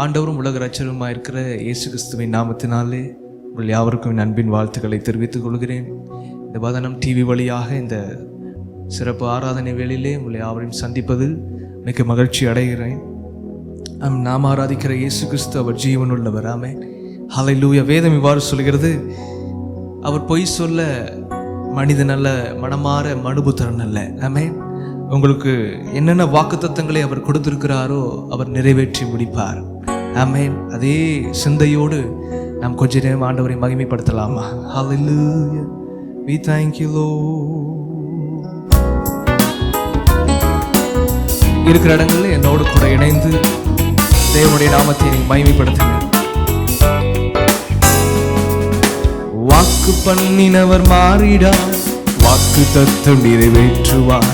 ஆண்டவரும் உலக இரட்சகருமாய் இருக்கிற இயேசு கிறிஸ்துவின் நாமத்தினாலே உங்கள் யாவருக்கும் என் அன்பின் வாழ்த்துக்களை தெரிவித்துக் கொள்கிறேன். இந்த வதனம் டிவி வழியாக இந்த சிறப்பு ஆராதனை வேளையிலே உங்களை யாவரையும் சந்திப்பதில் மிக மகிழ்ச்சி அடைகிறேன். நாம் ஆராதிக்கிற இயேசு கிறிஸ்து அவர் ஜீவன் உள்ளவர். ஆமென். ஹல்லேலூயா. வேதம் இவ்வாறு சொல்கிறது, அவர் பொய் சொல்ல மனிதன் அல்ல, மனமாற மனுபுத்திரன் அல்ல. ஆமென். உங்களுக்கு என்னென்ன வாக்குத்தத்தங்களை அவர் கொடுத்திருக்கிறாரோ அவர் நிறைவேற்றி முடிப்பார். ஆமென். அதே சிந்தையோடு நாம் கொஞ்ச நேரம் ஆண்டவரை மகிமைப்படுத்தலாமா? ஹல்லேலூயா. We thank you Lord. இருக்கிற இடங்களில் என்னோடு கூட இணைந்து தேவனுடைய நாமத்தை நீங்க மகிமைப்படுத்துங்க. வாக்கு பண்ணினவர் மாறிடார், வாக்கு தத்தம் நிறைவேற்றுவார்.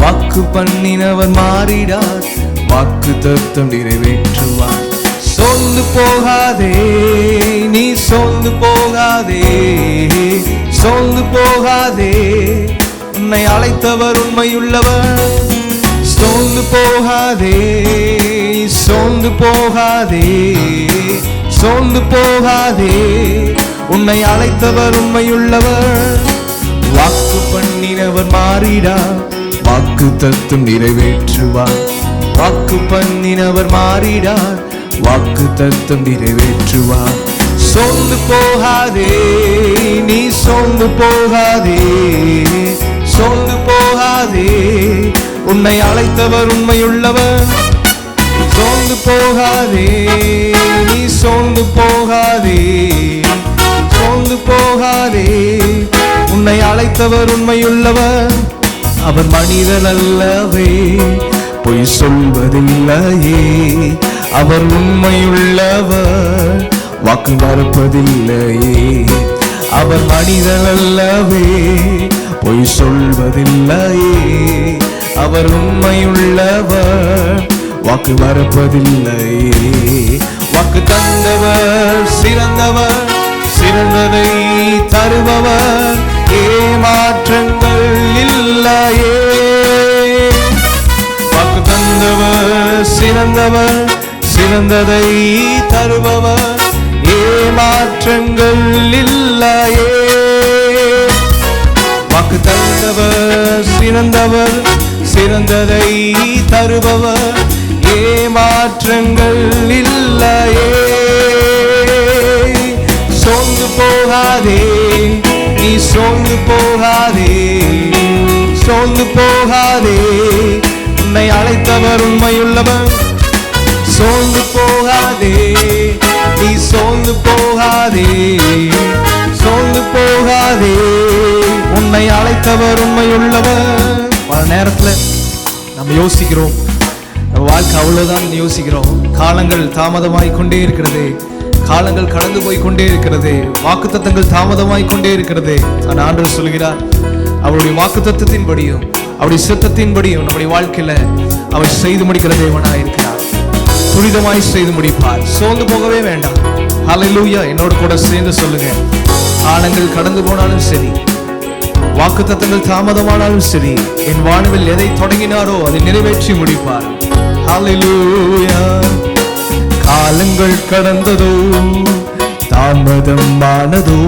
வாக்கு பண்ணினவர் மாறிடார், வாக்கு தத்தம் நிறைவேற்றுவார். சோர்ந்து போகாதே, நீ சோர்ந்து போகாதே, சோர்ந்து போகாதே, உன்னை அழைத்தவர் உண்மையுள்ளவர். சோர்ந்து போகாதே, சோர்ந்து போகாதே, சோர்ந்து போகாதே, உன்னை அழைத்தவர் உண்மையுள்ளவர். வாக்கு பண்ணினவர் மாறிடார், வாக்கு தத்தம் நிறைவேற்றுவார். வாக்கு பண்ணினவர் மாறிடார், வாக்கு தத்தம் நிறைவேற்றுவார். சோர்ந்து போகாதே, நீ சோர்ந்து போகாதே, சோர்ந்து போகாதே, உன்னை அழைத்தவர் உண்மையுள்ளவர். சோர்ந்து போகாதே, நீ சோர்ந்து போகாதே, சோர்ந்து போகாதே, உன்னை அழைத்தவர் உண்மையுள்ளவர். அவர் மனிதன் அல்லவே, பொய் சொல்வதில்லையே, அவர் உண்மையுள்ளவர், வாக்கு மறுப்பதில்லையே. அவர் மனிதன் அல்லவே, பொய் சொல்வதில்லையே, அவர் உண்மையுள்ளவர், வாக்கு மறுப்பதில்லையே. வாக்கு தந்தவர் சிறந்தவர், சிறந்ததை தருபவர், ஏமாற்றங்கள் இல்லையே. வாக்கு தந்தவர் சிறந்தவர், சிறந்ததை தருபவர், ஏமாற்றங்கள் இல்லையே. வாக்கு தந்தவர் சிறந்தவர், சிறந்ததை தருபவர், ஏமாற்றங்கள் இல்லையே. சோர்ந்து போகாதே, நீ சோர்ந்து போகாதே, சோர்ந்து போகாதே, உன்னை அழைத்தவர் உண்மையுள்ளவர். சோர்ந்து போகாதே, நீ சோர்ந்து போகாதே, சோர்ந்து போகாதே, உன்னை அழைத்தவர் உண்மையுள்ளவர். பல நேரத்தில் நம்ம யோசிக்கிறோம், நம்ம வாழ்க்கை அவ்வளவுதான் யோசிக்கிறோம். காலங்கள் தாமதமாய் கொண்டே இருக்கிறது, காலங்கள் கடந்து போய் கொண்டே இருக்கிறது, வாக்குத்தத்தங்கள் தாமதமாய் கொண்டே இருக்கிறது. ஆனால் ஆண்டவர் சொல்கிறார், அவருடைய வாக்குத்தத்தத்தின்படியும் அவருடைய சித்தத்தின்படியும் நம்முடைய வாழ்க்கையில அவர் செய்து முடிக்கிற தேவனாய் இருக்கிறார். துரிதமாய் செய்து முடிப்பார். சோர்ந்து போகவே வேண்டாம். ஹல்லேலூயா. என்னோடு கூட சேர்ந்து சொல்லுங்க, காலங்கள் கடந்து போனாலும் சரி, வாக்குத்தத்தங்கள் தாமதமானாலும் சரி, என் வாழ்வில் எதை தொடங்கினாரோ அதை நிறைவேற்றி முடிப்பார். ஹல்லேலூயா. காலங்கள் கடந்ததோ, தாமதமானதோ,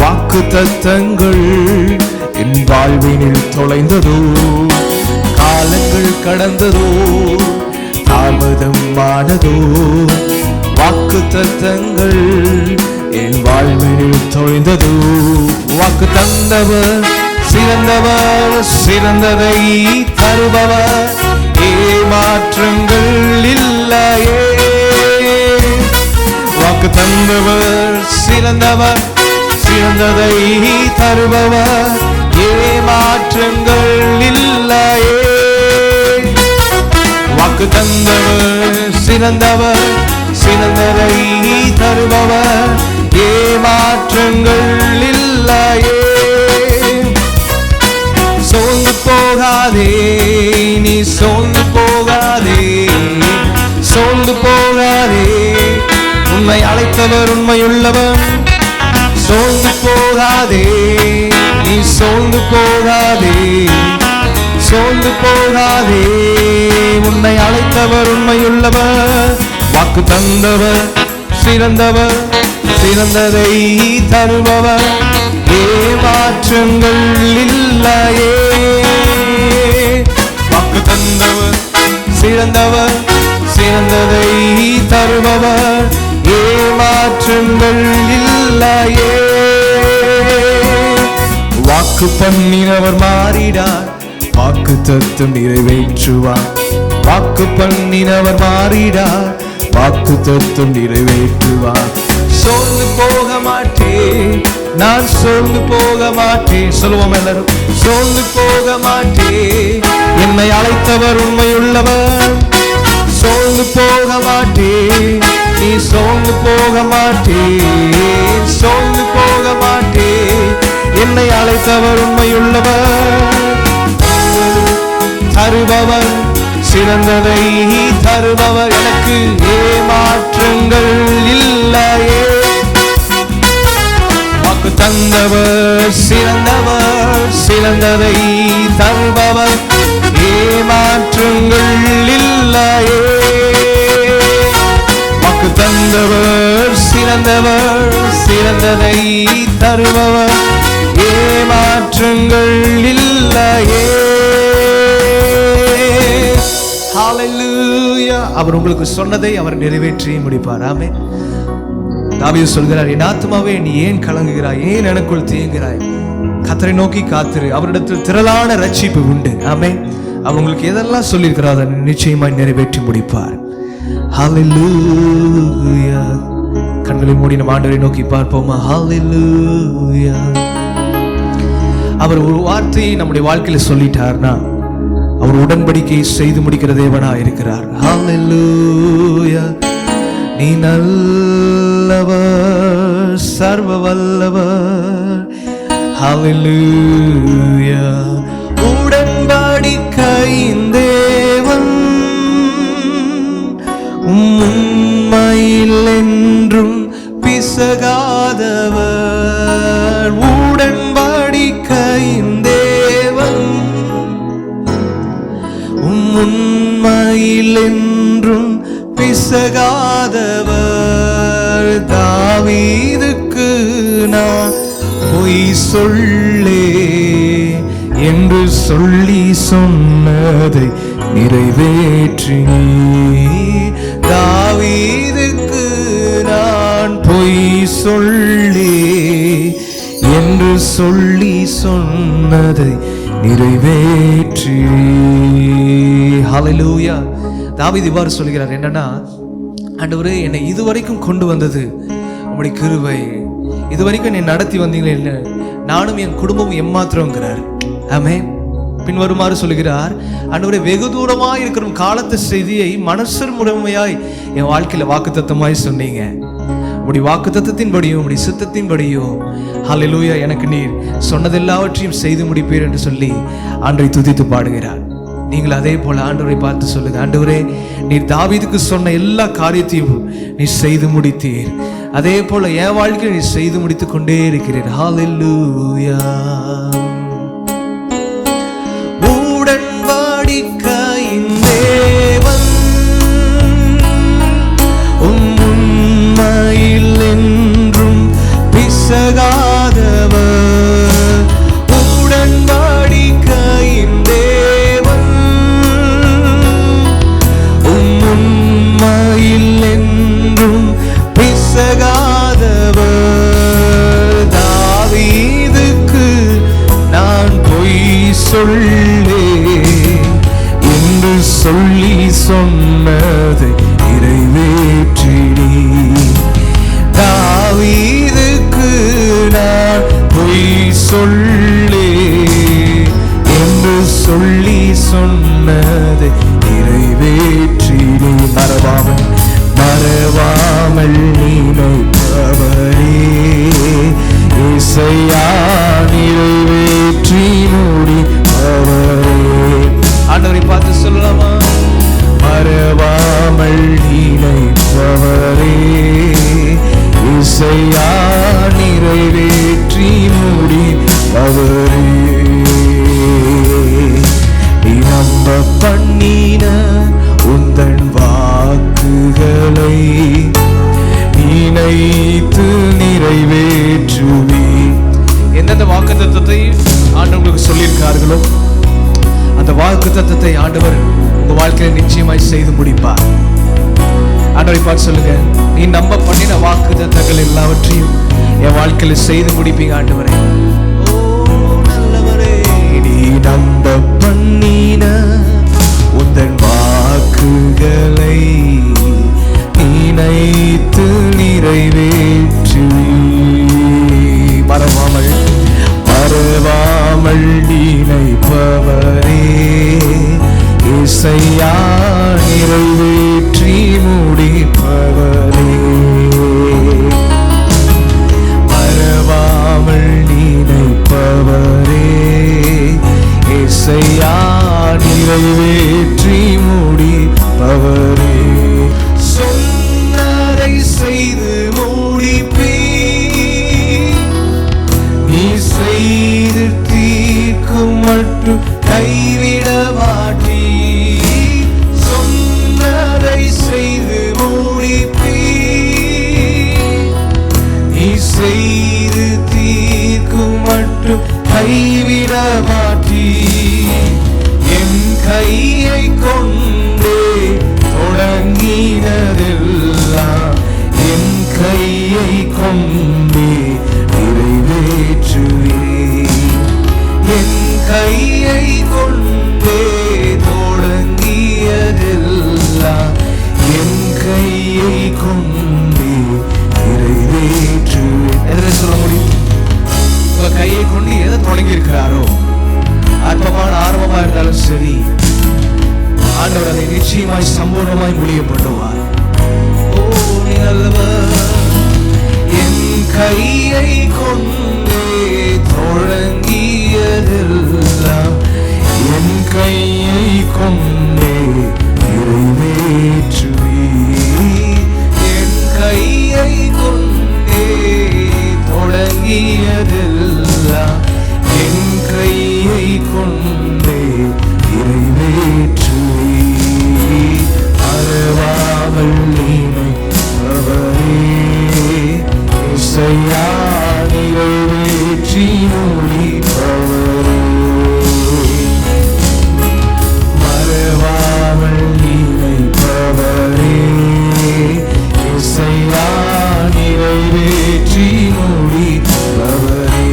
வாக்குத்தத்தங்கள் என் வாழ்வினில் தொலைந்ததோ. காலங்கள் கடந்ததோ, தாமதமானதோ, வாக்குத்தத்தங்கள் என் வாழ்வினில் தொலைந்ததோ. வாக்கு தந்தவர் சிறந்தவர், சிறந்ததை தருபவர், ஏமாற்றங்கள் இல்லையே. வாக்கு தந்தவர் சிறந்தவர், சிறந்ததை தருபவர், ஏமாற்றங்கள் இல்லையே. வாக்கு தந்தவர் சிறந்தவர், சிறந்ததை தருபவர், ஏமாற்றங்கள் இல்லையே. சோர்ந்து போகாதே, நீ சோர்ந்து போகாதே, சோர்ந்து போகாதே, உன்னை அழைத்தவர் உண்மையுள்ளவர். சோர்ந்து போகாதே, நீ சோர்ந்து போகாதே, சோர்ந்து போகாதே, உன்னை அழைத்தவர் உண்மையுள்ளவர். தந்தவர் சிறந்தவர், சிறந்ததை தருபவர், ஏமாற்றங்கள் இல்லையே. வாக்கு தந்தவர் சிறந்தவர், சிறந்ததை தருபவர், ஏமாற்றங்கள் இல்லையே. வாக்கு பண்ணினவர் மாறிடார், வாக்கு தத்துவம் நிறைவேற்றுவார். வாக்கு பண்ணினவர் மாறிடார், வாக்கு தத்துவம் நிறைவேற்றுவார். சோர்ந்து போக மாட்டேன், நான் சோர்ந்து போக மாட்டேன். சொல்லுவோம் எல்லாரும், சோர்ந்து போக மாட்டேன். என்னை அழைத்தவர் உண்மையுள்ளவர். சோர்ந்து போக மாட்டேன், நீ சோர்ந்து போக மாட்டேன். சோர்ந்து போக மாட்டேன், என்னை அழைத்தவர் உண்மையுள்ளவர். தருபவர், சிறந்ததை தருபவர், எனக்கு ஏமாற்றங்கள் இல்லையே. வாக்கு தந்தவர் சிறந்தவர், சிறந்ததை தருபவர், ஏமாற்றங்கள் இல்லையே. வாக்கு தந்தவர் சிறந்தவர், சிறந்ததை தருபவர், ஏமாற்றங்கள் இல்லையே. ஹல்லேலூயா. அவர் உங்களுக்கு சொன்னதை அவர் நிறைவேற்றி முடிப்பார். ஆமென். தாவீது சொல்கிறார், என் ஆத்துமாவே நீ ஏன் கலங்குகிறாய், ஏன் எனக்குள் தீங்குகிறாய்? கர்த்தரை நோக்கி காத்திரு, அவரிடத்தில் திரளான ரட்சிப்பு உண்டு. ஆமென். அவர் உங்களுக்கு எதெல்லாம் சொல்லியிருக்கிறார் அதை நிச்சயமாய் நிறைவேற்றி முடிப்பார். ஹல்லேலூயா. கண்களை மூடி நம் ஆண்டவரை நோக்கி பார்ப்போமா? ஹல்லேலூயா. அவர் ஒரு வார்த்தையை நம்முடைய வாழ்க்கையில சொல்லிட்டார்னா அவர் உடன்படிக்கை செய்து முடிக்கிற தேவனா இருக்கிறார். ஹல்லேலூயா. நீ நல்லவர், சர்வ வல்லவர். ஹல்லேலூயா. உடன்படிக்கையின் தேவன், உண்மையில் என்றும் பிசகாதவர். உடன்படிக்கையின் தேவன், உண்மையில் என்றும் பிசகாதவர். தாவீதுக்கு நான் பொய் சொல்லே என்று சொல்லி சொன்னதை நிறைவேற்றி. தாவீதுக்கு நான் பொய் சொல்லே என்று சொல்லி சொன்னதை நிறைவேற்றி. ஹல்லேலூயா. தாவீது இவ்வாறு சொல்கிறார், என்னன்னா, ஆண்டவரே என்னை இதுவரைக்கும் கொண்டு வந்தது உம்முடைய கிருபை, இதுவரைக்கும் என்னை நடத்தி வந்தீங்களே, இல்லை நானும் என் குடும்பமும் எம்மாத்திரங்கிறார். ஆமென். பின்வருமாறு சொல்கிறார், ஆண்டவரே வெகு தூரமாய் இருக்கிற காலத்து செய்தியை மனசர் முறைமையாய் என் வாழ்க்கையில வாக்குத்தத்தமாய் சொன்னீங்க. உடைய வாக்குத்தத்தத்தின்படியும் உடைய சித்தத்தின்படியும் ஹல்லேலூயா எனக்கு நீர் சொன்னதெல்லாவற்றையும் செய்து முடிப்பீர் என்று சொல்லி ஆண்டவரை துதித்து பாடுகிறார். நீங்கள் அதே போல ஆண்டவரை பார்த்து சொல்லுங்க, ஆண்டவரே நீர் தாவீதுக்கு சொன்ன எல்லா காரியத்தையும் நீர் செய்து முடித்தீர். அதே போல என் வாழ்க்கையை நீர் செய்து முடித்துக் கொண்டே இருக்கிறீர். ஹல்லேலூயா. உடன்படிக்கையின் தேவன், உண்மையில் என்றும் பிசகாதவர். உடன்படிக்கையின் தேவன், உண்மையில் என்றும் பிசகாதவர். தாவீதுக்கு நான் பொய் சொல்லே என்று சொல்லி சொன்னதை நிறைவேற்றினீ. தாவீதுக்கு நான் பொய் சொல்லே என்று சொல்லி சொன்னதை நிறைவேற்றினீ. மறவாமல் மறவாமல் நினைப்பவரே, இசையா நிறைவேற்றி முடிப்பவரே. ஆண்டவரை பார்த்து சொல்லலாமா? மறவாமல் நினைப்பவரே, இசையா நிறைவேற்றி முடிப்பவரே. நம்ப பண்ணின உந்தன் வாக்குகளை வாக்குத்தத்தத்தை ஆண்டவர் உங்க வாழ்க்கையில நிச்சயமாய் செய்து முடிப்பார். ஆண்டவரை பார்த்து சொல்லுங்க, நீ நம்ப பண்ணின வாக்குத்தத்தங்கள் எல்லாவற்றையும் என் வாழ்க்கையில செய்து முடிப்பீங்க ஆண்டவரே. ஓ நல்லவரே, நீ நம்ப பண்ணின உந்தன் வாக்குகளை நினைத்து நிறைவேற்றி மறவாமல் நினைப்பவரே இசையா, நிறைவேற்றி முடிப்பவரே. மறவாமல் நினைப்பவரே இசையா, நிறைவேற்றி முடிப்பவரே. சொன்னதை செய்து முடிப்பீ, நீ செய்து தீர்க்கும் மட்டும் கைவிட மாட்டீ. சொன்னதை செய்து முடிப்பீ, நீ செய்து தீர்க்கும் மட்டும் கைவிட மாட்டீ. என் கையை கொண்டே தொடங்கினதெல்லாம் என் கையை கொண்டே நிறைவேற்றுவே. என் கையை கொண்டே தொடங்கியதெல்லாம் என் கையை கொண்டே நிறைவேற்றுவே. எதை சொல்ல முடியும்? உங்க கையை கொண்டு எதை தொடங்கி இருக்கிறாரோ, அற்பமான ஆர்வமா இருந்தாலும் சரி, ஆண்டவர் அதை நிச்சயமாய் சம்பூர்ணமாய் முடிய பண்ணுவார். ஓ நீ நல்லவர். என் கையை கொண்டே தொடங்கியதெல்லாம் என் கையை கொண்டே நிறைவேற்றுவே. என் கையை கொண்டே தொடங்கியதெல்லாம் என் கையை கொண்டே நிறைவேற்றுவே. மறவாமல் நினைப்பவரே இசையா, நிறைவேற்றி முடிப்பவரே. மறவாமல் நினைப்பவரே இசையா, நிறைவேற்றி முடிப்பவரே.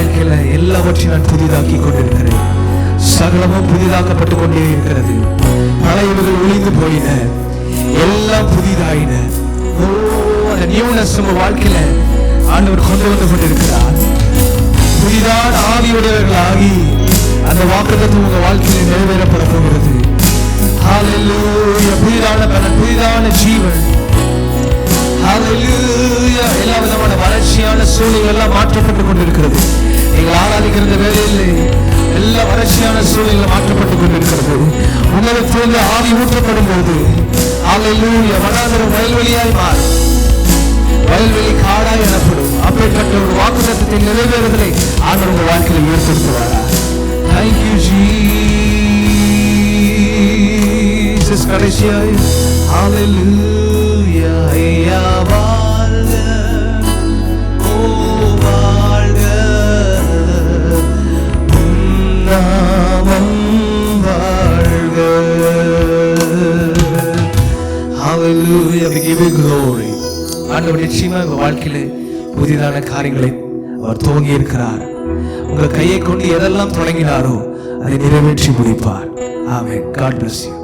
வாழ்க்கையில எல்லாவற்றையும் நான் புதிதாக்கி கொண்டிருக்கிறேன். சகலமும் புதிதாக்கப்பட்டு கொண்டே இருக்கிறது. பழையவர்கள் ஒளிந்து போயின, எல்லாம் புதிதாயின. அந்த நியூனஸ் உங்க வாழ்க்கையில ஆண்டவர் கொண்டு வந்து கொண்டிருக்கிறார். புதிதான ஆவியுடையவர்களாகி அந்த வாக்குத்தத்தம் உங்க வாழ்க்கையில நிறைவேறப்பட போகிறது. ஹல்லேலூயா. புதிதான பலன், புதிதான ஜீவன். ஹல்லேலூயா. எல்லா விதமான வறட்சியான சூழ்நிலை எல்லாம் மாற்றப்பட்டு கொண்டிருக்கிறது. நீங்கள் ஆராதிக்கிற வேலையிலே எல்லா வறட்சியான சூழ்நிலை மாற்றப்பட்டு கொண்டிருக்கிறது. உங்களுக்கு ஆவி ஊற்றப்படும் போது ஹல்லேலூயா வனாந்தரம் வயல்வெளியாய் மாறும். வயல்வெளி காடாய் எனப்படும். அப்பேற்பட்ட ஒரு வாக்குத்தத்தத்தை நிறைவேறுதலை ஆண்டவர் உங்கள் வாழ்க்கையில் ஏற்படுத்துவாரா? Thank you Jesus. கடைசியாய் ஹல்லேலூயா. ஐயா வாழ்க, ஓ வாழ்க, நாமம் வாழ்க. Hallelujah. We give you glory. ஆண்டவர் நிச்சயமாக உங்க வாழ்க்கையில புதிதான காரியங்களை அவர் துவங்கி இருக்கிறார். உங்க கையை கொண்டு எதெல்லாம் தொடங்கினாரோ அதை நிறைவேற்றி முடிப்பார். ஆமென். God bless you.